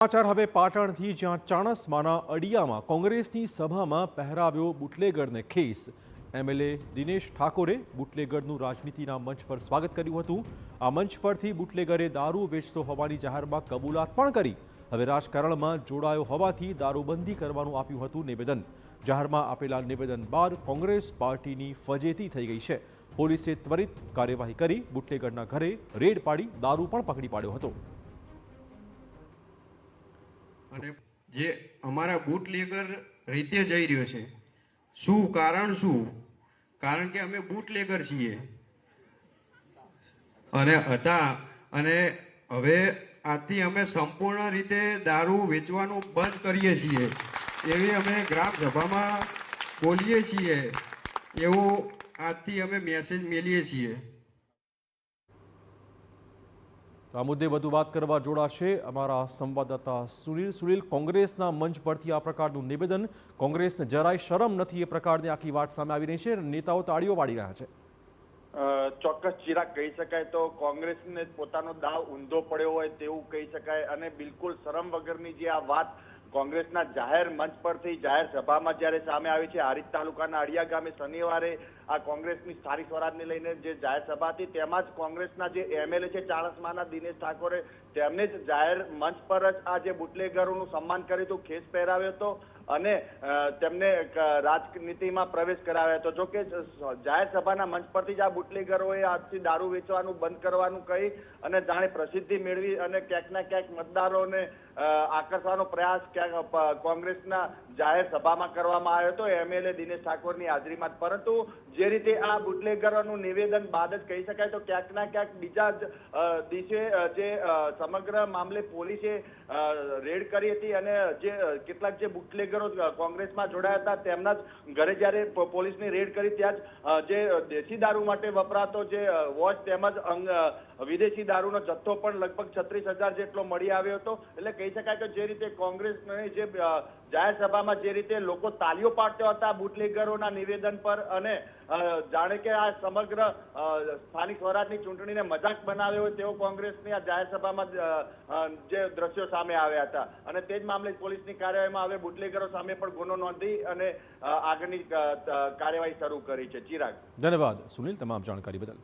સમાચાર હવે પાટણથી, જ્યાં ચાણસ્માના અડિયામાં કોંગ્રેસની સભામાં પહેરાવ્યો બુટલેગરને ખેસ। એમએલએ દિનેશ ઠાકોરે બુટલેગરનું રાજનીતિના મંચ પર સ્વાગત કર્યું હતું। આ મંચ પરથી બુટલેગરે દારૂ વેચતો હોવાની જાહેરમાં કબૂલાત પણ કરી। હવે રાજકારણમાં જોડાયો હોવાથી દારૂબંધી કરવાનું આપ્યું હતું નિવેદન। જાહેરમાં આપેલા નિવેદન બાદ કોંગ્રેસ પાર્ટીની ફજેતી થઈ ગઈ છે। પોલીસે ત્વરિત કાર્યવાહી કરી બુટલેગરના ઘરે રેડ પાડી દારૂ પણ પકડી પાડ્યો હતો। અને જે અમારા બુટલેગર રીતે જઈ રહ્યો છે, શું કારણ? કારણ કે અમે બુટલેગર છીએ અને હવે આજથી અમે સંપૂર્ણ રીતે દારૂ વેચવાનું બંધ કરીએ છીએ એવી અમે ગ્રામ સભામાં બોલીએ છીએ, એવો આજથી અમે મેસેજ મેલીએ છીએ। આ મુદ્દે વધુ વાત કરવા જોડાશે અમારા સંવાદદાતા સુનિલ। કોંગ્રેસના મંચ પરથી આ પ્રકારનું નિવેદન, કોંગ્રેસને જરાય શરમ નથી એ પ્રકારની આખી વાત સામે આવી રહી છે। નેતાઓ તાળીઓ પાડી રહ્યા છે। ચોક્કસ ચિરાગ, કહી શકાય તો કોંગ્રેસને પોતાનો દાવ ઊંધો પડ્યો હોય તેવું કહી શકાય। અને બિલકુલ શરમ વગરની જે આ વાત કોંગ્રેસના જાહેર મંચ પરથી જાહેર સભામાં જ્યારે સામે આવી છે। હારીજ તાલુકાના અડિયા ગામે શનિવારે આ કોંગ્રેસની સ્થાનિક સ્વરાજને લઈને જે જાહેર સભા હતી, તેમાં જ કોંગ્રેસના જે એમએલએ છે ચાણસ્માના દિનેશ ઠાકોરે, તેમને જ જાહેર મંચ પર જ આ જે બુટલેગરોનું સન્માન કર્યું હતું, ખેસ પહેરાવ્યો હતો અને તેમને રાજનીતિમાં પ્રવેશ કરાવ્યો હતો। જોકે જાહેર સભાના મંચ પરથી જ આ બુટલેગરોએ આજથી દારૂ વેચવાનું બંધ કરવાનું કહી અને જાણે પ્રસિદ્ધિ મેળવી અને ક્યાંક ના ક્યાંક મતદારોને આકર્ષવાનો પ્રયાસ ક્યાંક કોંગ્રેસના જાહેર સભામાં કરવામાં આવ્યો હતો એમએલએ દિનેશ ઠાકોરની હાજરીમાં। પરંતુ જે રીતે આ બુટલેગરોનું નિવેદન બાદ જ કહી શકાય તો ક્યાંક ના ક્યાંક બીજા જ દિવસે જે સમગ્ર મામલે પોલીસે રેડ કરી હતી અને જે કેટલાક જે બુટલેગરો કોંગ્રેસમાં જોડાયા હતા તેમના જ ઘરે જ્યારે પોલીસની રેડ કરી, ત્યાં જ જે દેશી દારૂ માટે વપરાતો જે વોચ તેમજ વિદેશી દારૂનો જથ્થો પણ લગભગ 36,000 જેટલો મળી આવ્યો હતો। એટલે કહી શકાય કે જે રીતે કોંગ્રેસની જે જાહેર સભામાં જે રીતે લોકો તાલીઓ પાડતા હતા બુટલેગરોના નિવેદન પર અને જાણે કે આ સમગ્ર સ્થાનિક સ્વરાજની ચૂંટણીને મજાક બનાવ્યો હોય તેવો કોંગ્રેસની આ જાહેર સભામાં જે દ્રશ્યો સામે આવ્યા હતા અને તે જ મામલે પોલીસની કાર્યવાહીમાં હવે બુટલેગરો સામે પણ ગુનો નોંધી અને આગળની કાર્યવાહી શરૂ કરી છે। ચિરાગ, ધન્યવાદ સુનિલ તમામ જાણકારી બદલ।